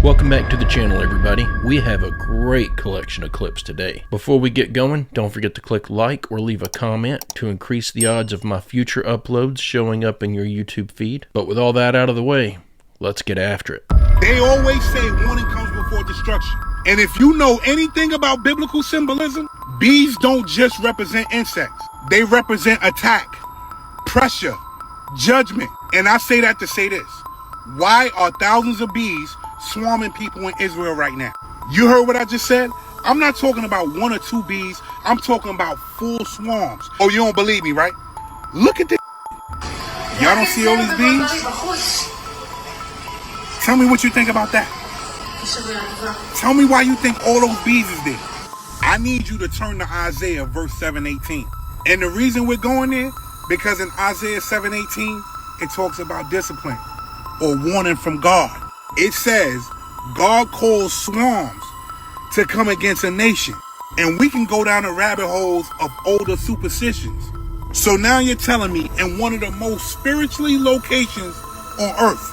Welcome back to the channel, everybody. We have a great collection of clips today. Before we get going, don't forget to click like or leave a comment to increase the odds of my future uploads showing up in your YouTube feed. But with all that out of the way, let's get after it. They always say warning comes before destruction. And if you know anything about biblical symbolism, bees don't just represent insects. They represent attack, pressure, judgment. And I say that to say this. Why are thousands of bees swarming people in Israel right now? You heard what I just said? I'm not talking about one or two bees. I'm talking about full swarms. Oh, you don't believe me, right? Look at this. Y'all don't see all these bees? Tell me what you think about that. Tell me why you think all those bees is there. I need you to turn to Isaiah verse 7:18. And the reason we're going there, because in Isaiah 7:18, it talks about discipline or warning from God. It says God calls swarms to come against a nation. And we can go down the rabbit holes of older superstitions. So now you're telling me in one of the most spiritually locations on earth,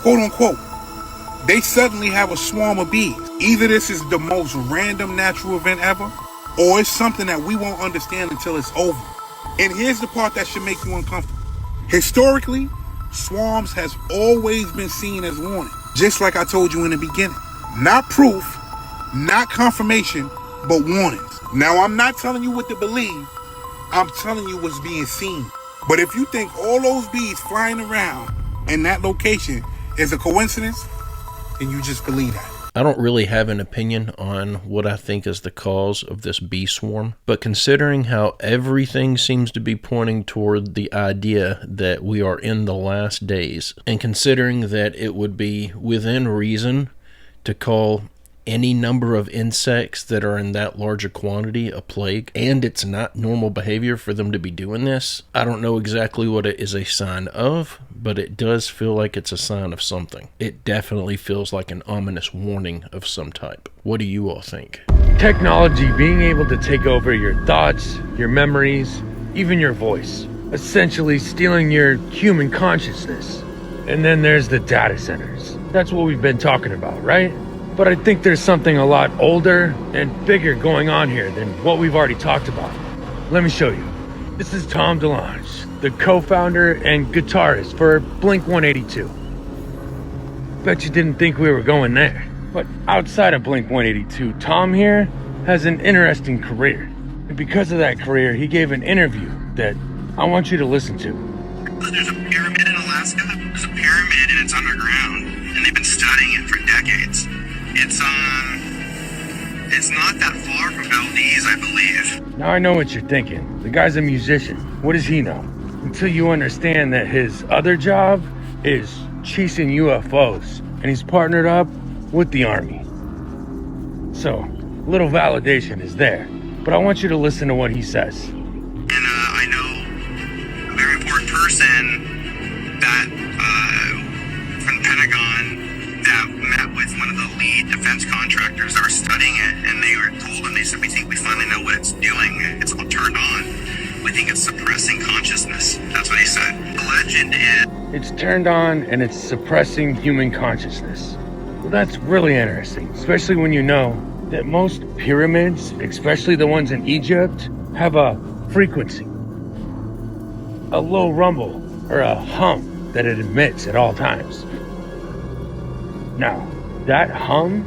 quote unquote, they suddenly have a swarm of bees. Either this is the most random natural event ever, or it's something that we won't understand until it's over. And here's the part that should make you uncomfortable. Historically, swarms has always been seen as warning. Just like I told you in the beginning. Not proof, not confirmation, but warnings. Now, I'm not telling you what to believe. I'm telling you what's being seen. But if you think all those bees flying around in that location is a coincidence, then you just believe that. I don't really have an opinion on what I think is the cause of this bee swarm, but considering how everything seems to be pointing toward the idea that we are in the last days, and considering that it would be within reason to call any number of insects that are in that large a quantity a plague, and it's not normal behavior for them to be doing this, I don't know exactly what it is a sign of, but it does feel like it's a sign of something. It definitely feels like an ominous warning of some type. What do you all think? Technology being able to take over your thoughts, your memories, even your voice, essentially stealing your human consciousness. And then there's the data centers. That's what we've been talking about, right? But I think there's something a lot older and bigger going on here than what we've already talked about. Let me show you. This is Tom DeLonge, the co-founder and guitarist for Blink-182. Bet you didn't think we were going there. But outside of Blink-182, Tom here has an interesting career. And because of that career, he gave an interview that I want you to listen to. There's a pyramid in Alaska. There's a pyramid and it's underground. And they've been studying it for decades. It's not that far from Cadiz, I believe. Now I know what you're thinking. The guy's a musician. What does he know? Until you understand that his other job is chasing UFOs, and he's partnered up with the Army. So, little validation is there. But I want you to listen to what he says. And I know a very important person that from the Pentagon that met with one of the lead defense contractors that are studying it, and they were told him, they said, we think we finally know what it's doing. It's all turned on. We think it's suppressing consciousness. That's what he said. The legend is it's turned on and it's suppressing human consciousness. Well, that's really interesting, especially when you know that most pyramids, especially the ones in Egypt, have a frequency, a low rumble or a hum that it emits at all times. Now, that hum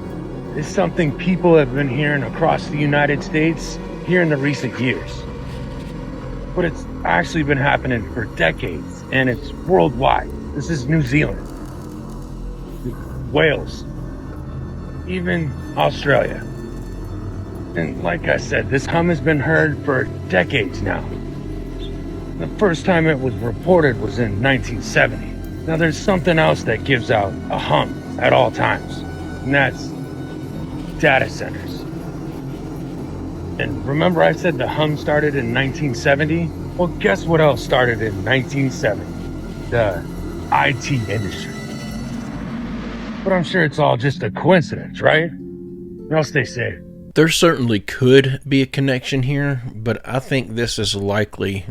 is something people have been hearing across the United States here in the recent years. But it's actually been happening for decades, and it's worldwide. This is New Zealand, Wales, even Australia. And like I said, this hum has been heard for decades now. The first time it was reported was in 1970. Now there's something else that gives out a hum at all times, and that's data centers. And remember I said the hum started in 1970? Well, guess what else started in 1970? The IT industry. But I'm sure it's all just a coincidence, right? Y'all stay safe. There certainly could be a connection here, but I think this is likely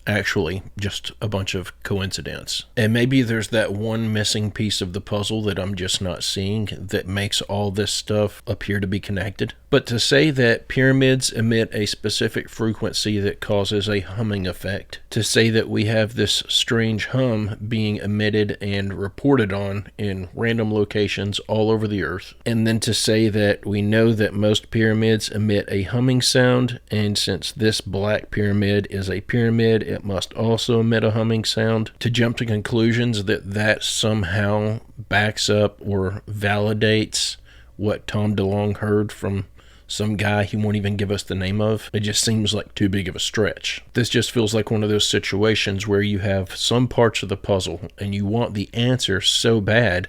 actually just a bunch of coincidence. And maybe there's that one missing piece of the puzzle that I'm just not seeing that makes all this stuff appear to be connected. But to say that pyramids emit a specific frequency that causes a humming effect, to say that we have this strange hum being emitted and reported on in random locations all over the earth, and then to say that we know that most pyramids emit a humming sound, and since this black pyramid is a pyramid, it must also emit a humming sound, to jump to conclusions that somehow backs up or validates what Tom DeLonge heard from some guy he won't even give us the name of. It just seems like too big of a stretch. This just feels like one of those situations where you have some parts of the puzzle and you want the answer so bad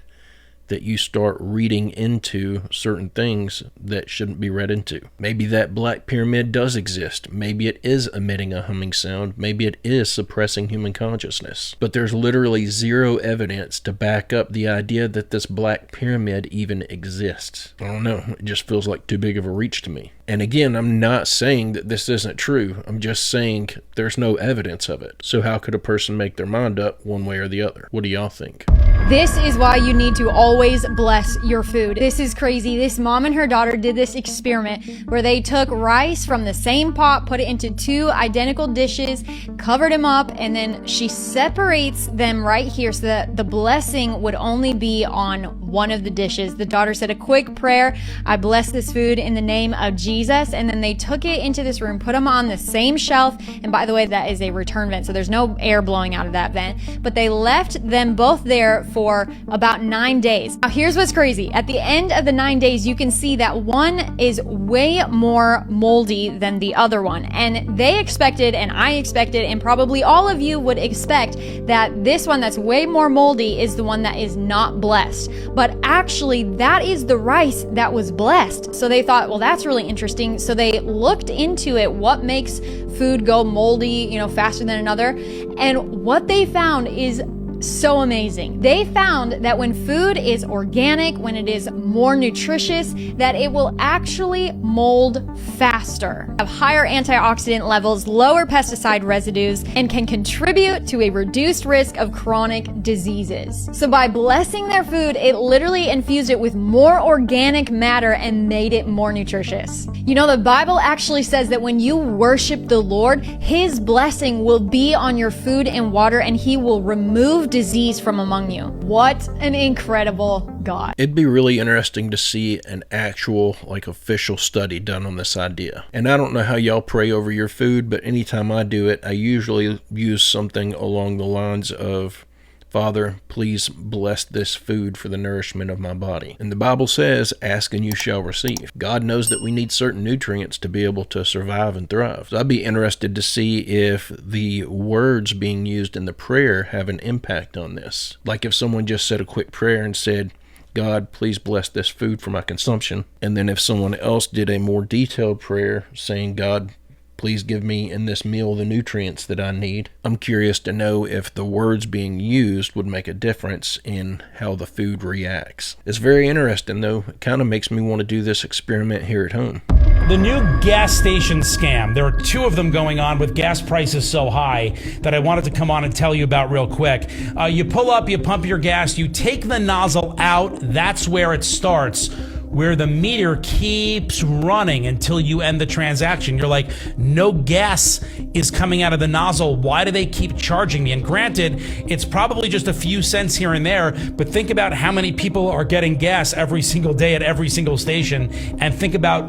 that you start reading into certain things that shouldn't be read into. Maybe that black pyramid does exist. Maybe it is emitting a humming sound. Maybe it is suppressing human consciousness. But there's literally zero evidence to back up the idea that this black pyramid even exists. I don't know. It just feels like too big of a reach to me. And again, I'm not saying that this isn't true. I'm just saying there's no evidence of it. So how could a person make their mind up one way or the other? What do y'all think? This is why you need to always bless your food. This is crazy. This mom and her daughter did this experiment where they took rice from the same pot, put it into 2 identical dishes, covered them up, and then she separates them right here so that the blessing would only be on one of the dishes. The daughter said a quick prayer, I bless this food in the name of Jesus, and then they took it into this room, put them on the same shelf, and by the way, that is a return vent, so there's no air blowing out of that vent, but they left them both there for about 9 days. Now here's what's crazy. At the end of the 9 days, you can see that one is way more moldy than the other one, and they expected, and I expected, and probably all of you would expect that this one that's way more moldy is the one that is not blessed, but actually that is the rice that was blessed. So they thought, well, that's really interesting. So they looked into it, what makes food go moldy, faster than another. And what they found is so amazing. They found that when food is organic, when it is more nutritious, that it will actually mold faster, have higher antioxidant levels, lower pesticide residues, and can contribute to a reduced risk of chronic diseases. So by blessing their food, it literally infused it with more organic matter and made it more nutritious. The Bible actually says that when you worship the Lord, His blessing will be on your food and water, and He will remove disease from among you. What an incredible God. It'd be really interesting to see an actual, official study done on this idea. And I don't know how y'all pray over your food, but anytime I do it, I usually use something along the lines of, Father, please bless this food for the nourishment of my body. And the Bible says, ask and you shall receive. God knows that we need certain nutrients to be able to survive and thrive. So I'd be interested to see if the words being used in the prayer have an impact on this. Like if someone just said a quick prayer and said, God, please bless this food for my consumption. And then if someone else did a more detailed prayer saying, God, please give me in this meal the nutrients that I need. I'm curious to know if the words being used would make a difference in how the food reacts. It's very interesting though. It kind of makes me want to do this experiment here at home. The new gas station scam. There are 2 of them going on with gas prices so high that I wanted to come on and tell you about real quick. You pull up, you pump your gas, you take the nozzle out, that's where it starts, where the meter keeps running until you end the transaction. You're like, no gas is coming out of the nozzle. Why do they keep charging me? And granted, it's probably just a few cents here and there, but think about how many people are getting gas every single day at every single station, and think about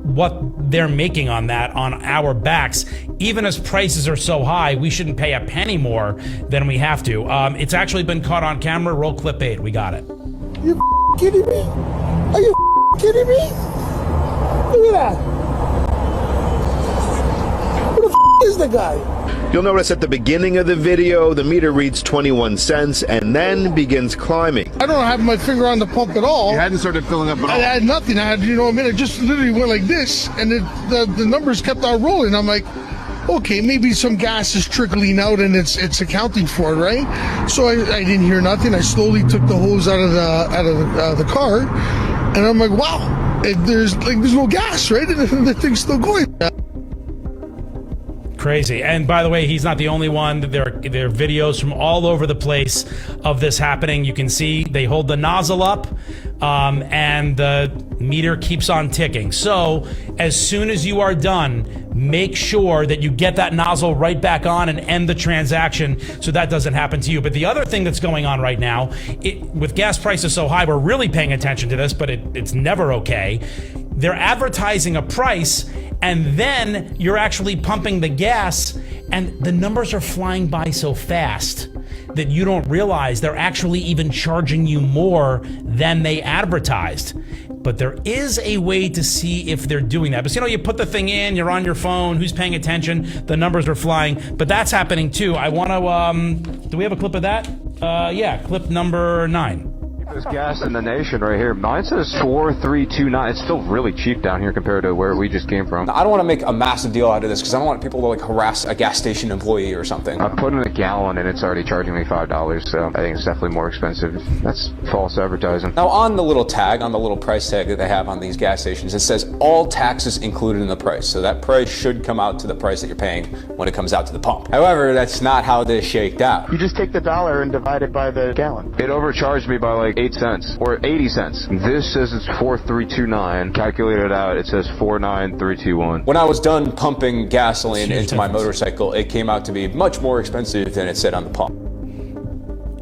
what they're making on that on our backs. Even as prices are so high, we shouldn't pay a penny more than we have to. It's actually been caught on camera. Roll clip 8. We got it. You kidding me? Are you kidding me? Look at that. Who the is the guy? You'll notice at the beginning of the video, the meter reads 21 cents and then begins climbing. I don't have my finger on the pump at all. You hadn't started filling up at all? I had nothing. I had, I just literally went like this, and the numbers kept on rolling. I'm like, okay, maybe some gas is trickling out and it's accounting for it, right? So I didn't hear nothing. I slowly took the hose out of the car, and I'm like, wow, there's no gas, right? And the thing's still going. Crazy. And by the way, he's not the only one. There are videos from all over the place of this happening. You can see they hold the nozzle up and the meter keeps on ticking. So as soon as you are done, make sure that you get that nozzle right back on and end the transaction so that doesn't happen to you. But the other thing that's going on right now, with gas prices so high, we're really paying attention to this, but it's never okay. They're advertising a price, and then you're actually pumping the gas, and the numbers are flying by so fast that you don't realize they're actually even charging you more than they advertised. But there is a way to see if they're doing that. But you put the thing in, you're on your phone, who's paying attention? The numbers are flying, but that's happening too. I want to, do we have a clip of that? Yeah, clip number 9. There's gas in the nation right here. Mine says 4329. It's still really cheap down here compared to where we just came from. I don't want to make a massive deal out of this because I don't want people to harass a gas station employee or something. I put in a gallon and it's already charging me $5, so I think it's definitely more expensive. That's false advertising. Now on the little tag, on the little price tag that they have on these gas stations, it says all taxes included in the price. So that price should come out to the price that you're paying when it comes out to the pump. However, that's not how this shaked out. You just take the dollar and divide it by the gallon. It overcharged me by like 8 cents or 80 cents. This says it's 4329. Calculated out, it says 49321. When I was done pumping gasoline into my motorcycle, it came out to be much more expensive than it said on the pump.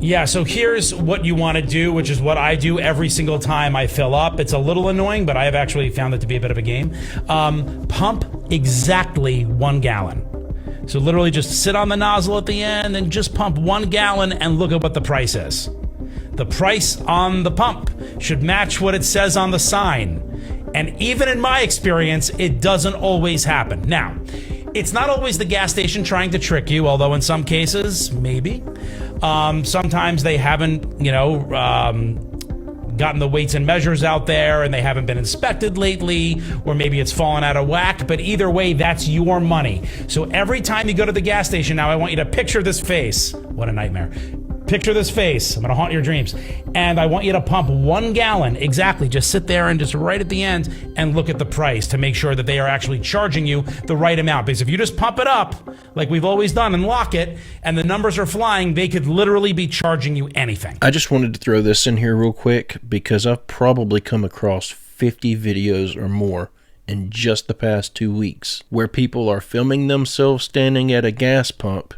Yeah, so here's what you want to do, which is what I do every single time I fill up. It's a little annoying, but I have actually found it to be a bit of a game. Pump exactly 1 gallon. So literally just sit on the nozzle at the end and just pump 1 gallon and look at what the price is. The price on the pump should match what it says on the sign. And even in my experience, it doesn't always happen. Now, it's not always the gas station trying to trick you, although in some cases, maybe. Sometimes they haven't, gotten the weights and measures out there and they haven't been inspected lately, or maybe it's fallen out of whack. But either way, that's your money. So every time you go to the gas station now, I want you to picture this face. What a nightmare. Picture this face. I'm going to haunt your dreams. And I want you to pump 1 gallon. Exactly. Just sit there and just right at the end and look at the price to make sure that they are actually charging you the right amount. Because if you just pump it up, like we've always done, and lock it, and the numbers are flying, they could literally be charging you anything. I just wanted to throw this in here real quick because I've probably come across 50 videos or more in just the past 2 weeks where people are filming themselves standing at a gas pump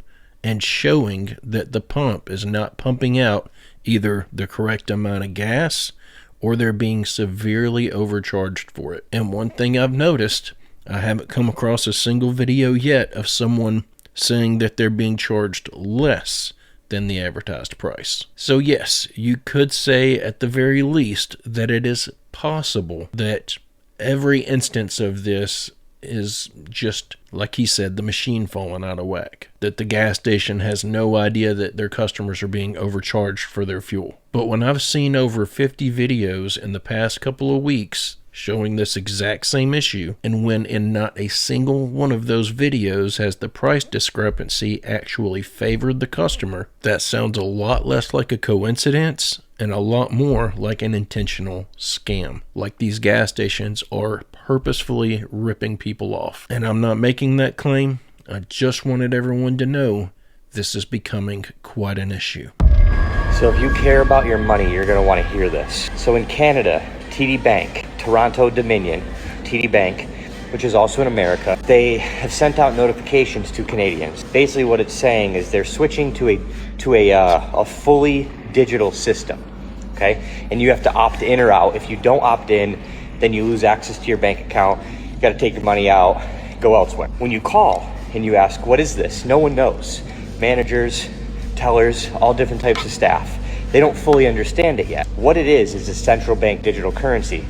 and showing that the pump is not pumping out either the correct amount of gas or they're being severely overcharged for it. And one thing I've noticed, I haven't come across a single video yet of someone saying that they're being charged less than the advertised price. So yes, you could say at the very least that it is possible that every instance of this is just, like he said, the machine falling out of whack. That the gas station has no idea that their customers are being overcharged for their fuel. But when I've seen over 50 videos in the past couple of weeks showing this exact same issue, and when in not a single one of those videos has the price discrepancy actually favored the customer, that sounds a lot less like a coincidence and a lot more like an intentional scam. Like these gas stations are purposefully ripping people off. And I'm not making that claim. I just wanted everyone to know this is becoming quite an issue. So if you care about your money, you're going to want to hear this. So in Canada, TD Bank, Toronto Dominion, TD Bank, which is also in America, they have sent out notifications to Canadians. Basically what it's saying is they're switching to a fully digital system, okay? And you have to opt in or out. If you don't opt in, then you lose access to your bank account. You got to take your money out, go elsewhere. When you call and you ask, what is this? No one knows. Managers, tellers, all different types of staff. They don't fully understand it yet. What it is a central bank digital currency.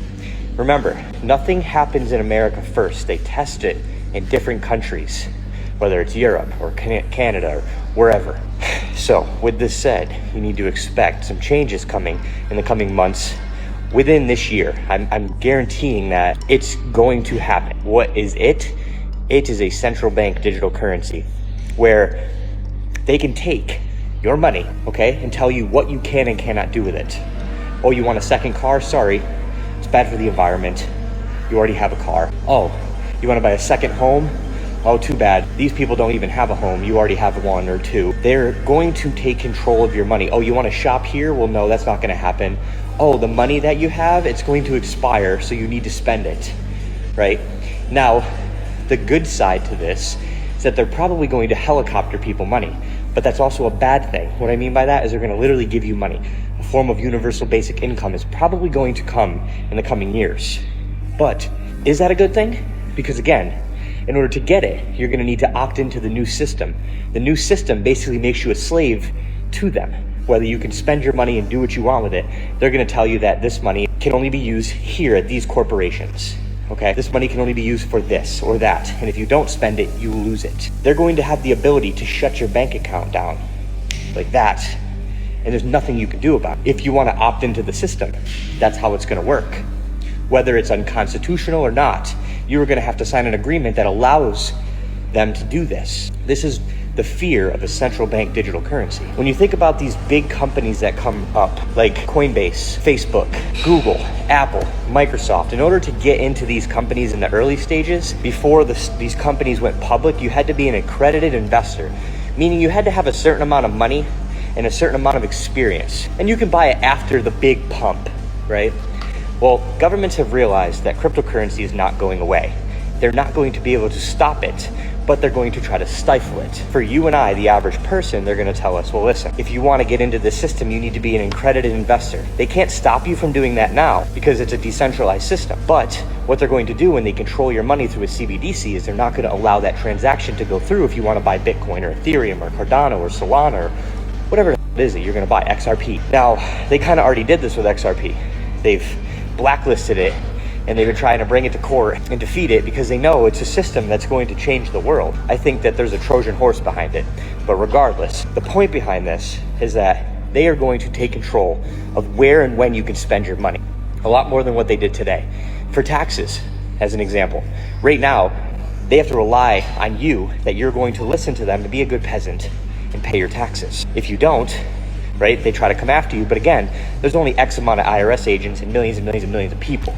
Remember, nothing happens in America first. They test it in different countries, whether it's Europe or Canada or wherever. So with this said, you need to expect some changes coming in the coming months within this year. I'm guaranteeing that it's going to happen. What is it? It is a central bank digital currency where they can take your money, okay, and tell you what you can and cannot do with it. Oh, you want a second car? Sorry, it's bad for the environment. You already have a car. Oh, you want to buy a second home? oh, too bad, these people don't even have a home, you already have one or two. They're going to take control of your money. Oh, you want to shop here? Well, no, that's not going to happen. Oh, the money that you have, it's going to expire, so you need to spend it, right? Now, the good side to this is that they're probably going to helicopter people money, but that's also a bad thing. What I mean by that is they're going to literally give you money. A form of universal basic income is probably going to come in the coming years. But is that a good thing? Because again, in order to get it, you're going to need to opt into the new system. The new system basically makes you a slave to them. Whether you can spend your money and do what you want with it, they're going to tell you that this money can only be used here at these corporations. Okay, this money can only be used for this or that, and if you don't spend it, you lose it. They're going to have the ability to shut your bank account down like that, and there's nothing you can do about it. If you want to opt into the system, that's how it's going to work. Whether it's unconstitutional or not, you are going to have to sign an agreement that allows them to do this. This is the fear of a central bank digital currency. When you think about these big companies that come up, like Coinbase, Facebook, Google, Apple, Microsoft, in order to get into these companies in the early stages, before these companies went public, you had to be an accredited investor, meaning you had to have a certain amount of money and a certain amount of experience. And you can buy it after the big pump, right? Well, governments have realized that cryptocurrency is not going away. They're not going to be able to stop it, but they're going to try to stifle it. For you and I, the average person, they're going to tell us, well, listen, if you want to get into this system, you need to be an accredited investor. They can't stop you from doing that now because it's a decentralized system. But what they're going to do when they control your money through a CBDC is they're not going to allow that transaction to go through if you want to buy Bitcoin or Ethereum or Cardano or Solana or whatever it is that you're going to buy, XRP. Now, they kind of already did this with XRP. They've blacklisted it, and they've been trying to bring it to court and defeat it because they know it's a system that's going to change the world. I think that there's a Trojan horse behind it. But regardless, the point behind this is that they are going to take control of where and when you can spend your money. A lot more than what they did today. For taxes, as an example, right now, they have to rely on you, that you're going to listen to them to be a good peasant and pay your taxes. If you don't, right, they try to come after you. But again, there's only X amount of IRS agents and millions and millions and millions of people.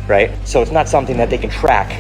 Right? So it's not something that they can track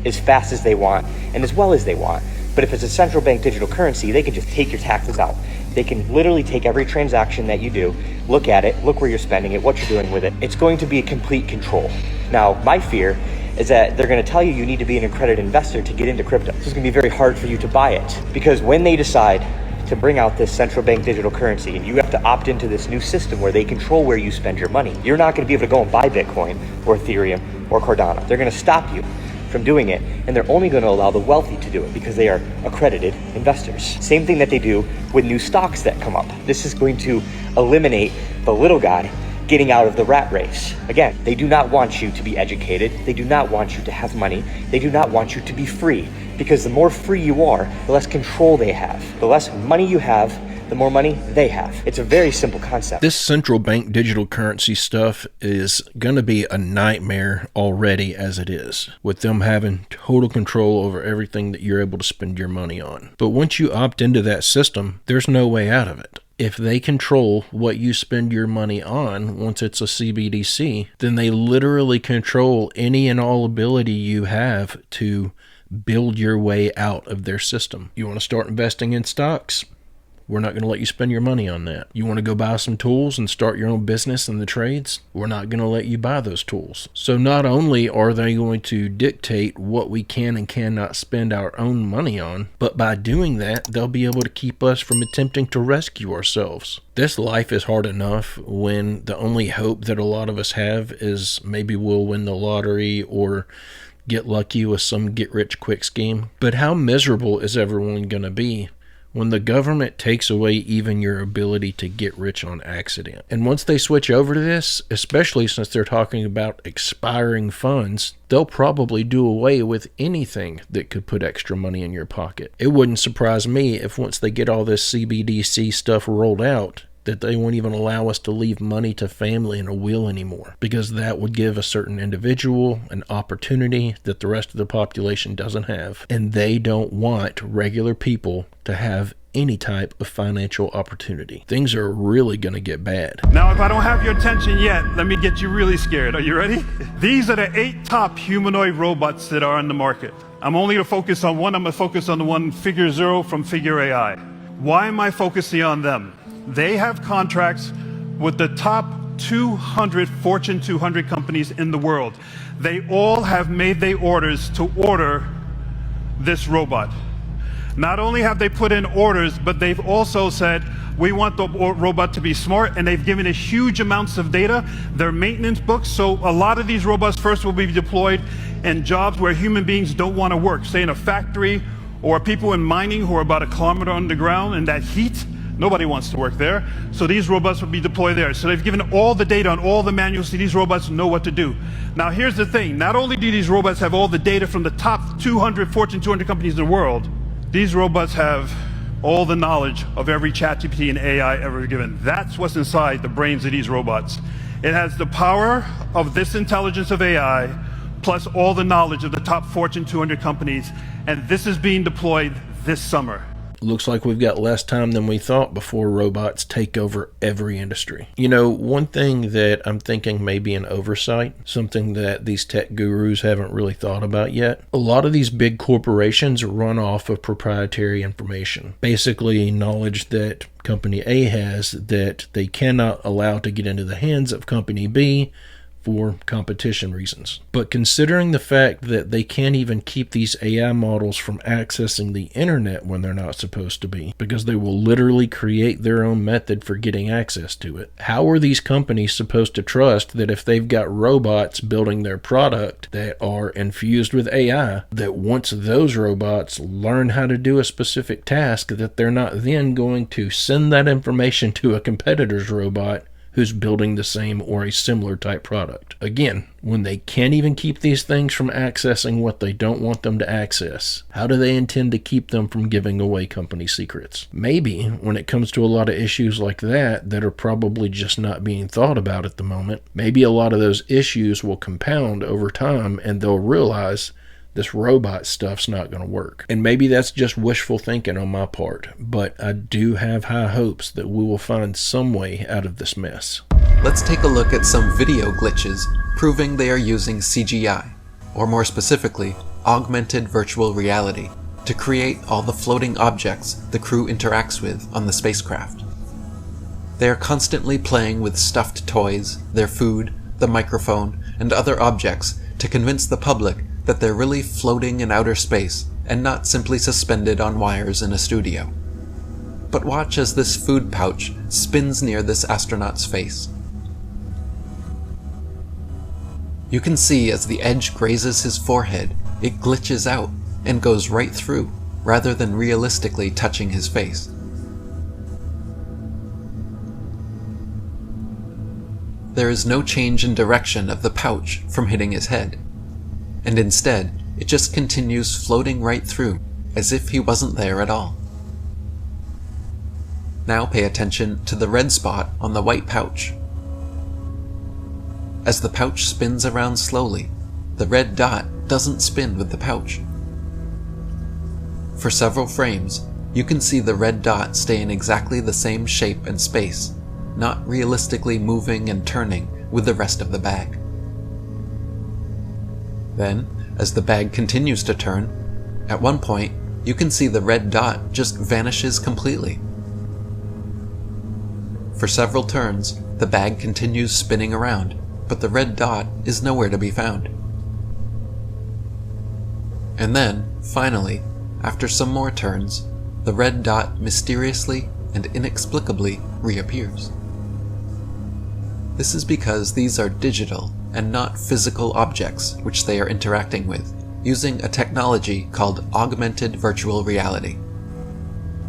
as fast as they want and as well as they want. But if it's a central bank digital currency, they can just take your taxes out. They can literally take every transaction that you do, look at it, look where you're spending it, what you're doing with it. It's going to be a complete control. Now, my fear is that they're going to tell you you need to be an accredited investor to get into crypto. So it's going to be very hard for you to buy it, because when they decide to bring out this central bank digital currency and you have to opt into this new system where they control where you spend your money, you're not going to be able to go and buy Bitcoin or Ethereum or Cardano. They're going to stop you from doing it, and they're only going to allow the wealthy to do it because they are accredited investors. Same thing that they do with new stocks that come up. This is going to eliminate the little guy getting out of the rat race. Again, they do not want you to be educated. They do not want you to have money. They do not want you to be free, because the more free you are, the less control they have. The less money you have, the more money they have. It's a very simple concept. This central bank digital currency stuff is going to be a nightmare already as it is, with them having total control over everything that you're able to spend your money on. But once you opt into that system, there's no way out of it. If they control what you spend your money on, once it's a CBDC, then they literally control any and all ability you have to build your way out of their system. You want to start investing in stocks? We're not going to let you spend your money on that. You want to go buy some tools and start your own business in the trades? We're not going to let you buy those tools. So not only are they going to dictate what we can and cannot spend our own money on, but by doing that, they'll be able to keep us from attempting to rescue ourselves. This life is hard enough when the only hope that a lot of us have is maybe we'll win the lottery or get lucky with some get-rich-quick scheme. But how miserable is everyone going to be when the government takes away even your ability to get rich on accident? And once they switch over to this, especially since they're talking about expiring funds, they'll probably do away with anything that could put extra money in your pocket. It wouldn't surprise me if once they get all this CBDC stuff rolled out, that they won't even allow us to leave money to family in a will anymore, because that would give a certain individual an opportunity that the rest of the population doesn't have, and they don't want regular people to have any type of financial opportunity. Things are really going to get bad. Now, if I don't have your attention yet, let me get you really scared. Are you ready? These are the 8 top humanoid robots that are on the market. I'm only going to focus on one. I'm going to focus on the one, Figure Zero from Figure AI. Why am I focusing on them? They have contracts with the top 200 Fortune 200 companies in the world. They all have made their orders to order this robot. Not only have they put in orders, but they've also said, we want the robot to be smart, and they've given it huge amounts of data, their maintenance books. So a lot of these robots first will be deployed in jobs where human beings don't want to work, say in a factory, or people in mining who are about 1 kilometer underground in that heat. Nobody wants to work there. So these robots will be deployed there. So they've given all the data on all the manuals so these robots know what to do. Now here's the thing, not only do these robots have all the data from the top 200 Fortune 200 companies in the world, these robots have all the knowledge of every ChatGPT and AI ever given. That's what's inside the brains of these robots. It has the power of this intelligence of AI, plus all the knowledge of the top Fortune 200 companies, and this is being deployed this summer. Looks like we've got less time than we thought before robots take over every industry. You know, one thing that I'm thinking may be an oversight, something that these tech gurus haven't really thought about yet. A lot of these big corporations run off of proprietary information. Basically, knowledge that Company A has that they cannot allow to get into the hands of Company B for competition reasons. But considering the fact that they can't even keep these AI models from accessing the internet when they're not supposed to be, because they will literally create their own method for getting access to it, how are these companies supposed to trust that if they've got robots building their product that are infused with AI, that once those robots learn how to do a specific task, that they're not then going to send that information to a competitor's robot who's building the same or a similar type product? Again, when they can't even keep these things from accessing what they don't want them to access, how do they intend to keep them from giving away company secrets? Maybe when it comes to a lot of issues like that are probably just not being thought about at the moment, maybe a lot of those issues will compound over time and they'll realize this robot stuff's not going to work. And maybe that's just wishful thinking on my part, but I do have high hopes that we will find some way out of this mess. Let's take a look at some video glitches proving they are using CGI, or more specifically, augmented virtual reality, to create all the floating objects the crew interacts with on the spacecraft. They are constantly playing with stuffed toys, their food, the microphone, and other objects to convince the public that they're really floating in outer space and not simply suspended on wires in a studio. But watch as this food pouch spins near this astronaut's face. You can see as the edge grazes his forehead, it glitches out and goes right through, rather than realistically touching his face. There is no change in direction of the pouch from hitting his head, and instead, it just continues floating right through, as if he wasn't there at all. Now pay attention to the red spot on the white pouch. As the pouch spins around slowly, the red dot doesn't spin with the pouch. For several frames, you can see the red dot stay in exactly the same shape and space, not realistically moving and turning with the rest of the bag. Then, as the bag continues to turn, at one point, you can see the red dot just vanishes completely. For several turns, the bag continues spinning around, but the red dot is nowhere to be found. And then, finally, after some more turns, the red dot mysteriously and inexplicably reappears. This is because these are digital and not physical objects which they are interacting with, using a technology called augmented virtual reality.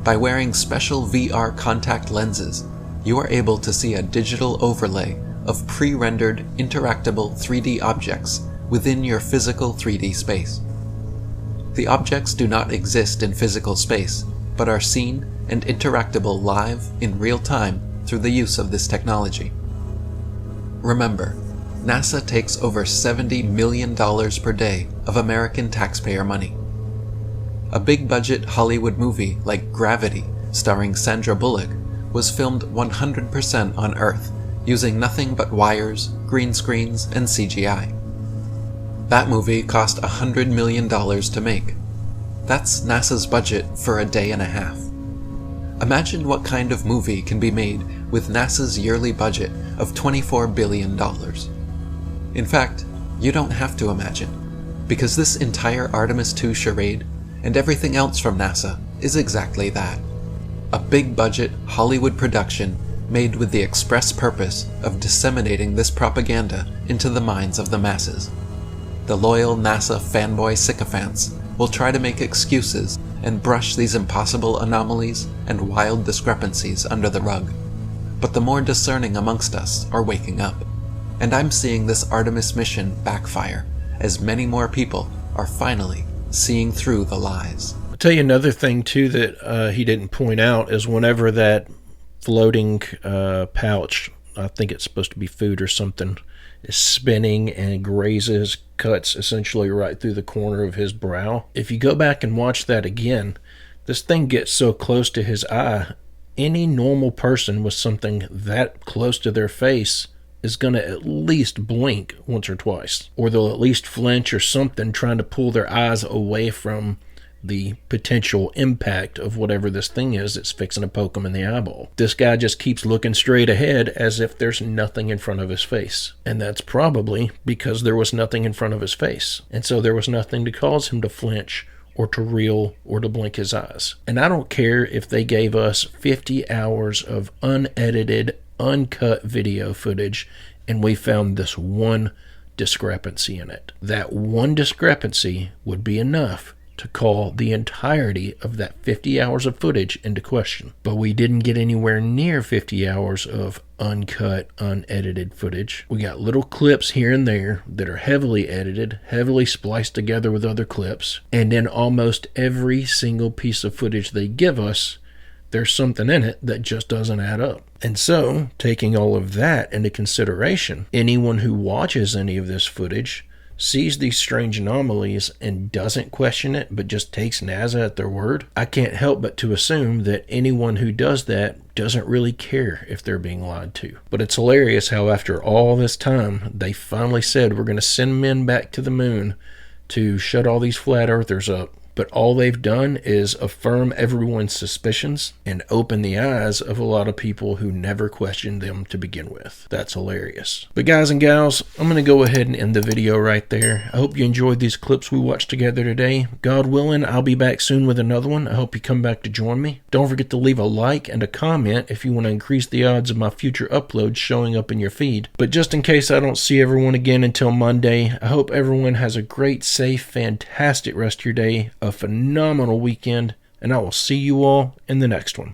By wearing special VR contact lenses, you are able to see a digital overlay of pre-rendered interactable 3D objects within your physical 3D space. The objects do not exist in physical space, but are seen and interactable live in real time through the use of this technology. Remember, NASA takes over $70 million per day of American taxpayer money. A big-budget Hollywood movie like Gravity, starring Sandra Bullock, was filmed 100% on Earth, using nothing but wires, green screens, and CGI. That movie cost $100 million to make. That's NASA's budget for a day and a half. Imagine what kind of movie can be made with NASA's yearly budget of $24 billion. In fact, you don't have to imagine, because this entire Artemis II charade and everything else from NASA is exactly that. A big budget Hollywood production made with the express purpose of disseminating this propaganda into the minds of the masses. The loyal NASA fanboy sycophants will try to make excuses and brush these impossible anomalies and wild discrepancies under the rug. But the more discerning amongst us are waking up, and I'm seeing this Artemis mission backfire as many more people are finally seeing through the lies. I'll tell you another thing too that he didn't point out is whenever that floating pouch, I think it's supposed to be food or something, is spinning and grazes, cuts essentially right through the corner of his brow. If you go back and watch that again, this thing gets so close to his eye, any normal person with something that close to their face is going to at least blink once or twice, or they'll at least flinch or something, trying to pull their eyes away from the potential impact of whatever this thing is that's fixing to poke him in the eyeball. This guy just keeps looking straight ahead as if there's nothing in front of his face. And that's probably because there was nothing in front of his face. And so there was nothing to cause him to flinch or to reel or to blink his eyes. And I don't care if they gave us 50 hours of unedited, uncut video footage and we found this one discrepancy in it. That one discrepancy would be enough to call the entirety of that 50 hours of footage into question. But we didn't get anywhere near 50 hours of uncut, unedited footage. We got little clips here and there that are heavily edited, heavily spliced together with other clips, and in almost every single piece of footage they give us, there's something in it that just doesn't add up. And so, taking all of that into consideration, anyone who watches any of this footage sees these strange anomalies and doesn't question it, but just takes NASA at their word, I can't help but to assume that anyone who does that doesn't really care if they're being lied to. But it's hilarious how after all this time, they finally said we're going to send men back to the moon to shut all these flat earthers up. But all they've done is affirm everyone's suspicions and open the eyes of a lot of people who never questioned them to begin with. That's hilarious. But guys and gals, I'm going to go ahead and end the video right there. I hope you enjoyed these clips we watched together today. God willing, I'll be back soon with another one. I hope you come back to join me. Don't forget to leave a like and a comment if you want to increase the odds of my future uploads showing up in your feed. But just in case I don't see everyone again until Monday, I hope everyone has a great, safe, fantastic rest of your day, a phenomenal weekend, and I will see you all in the next one.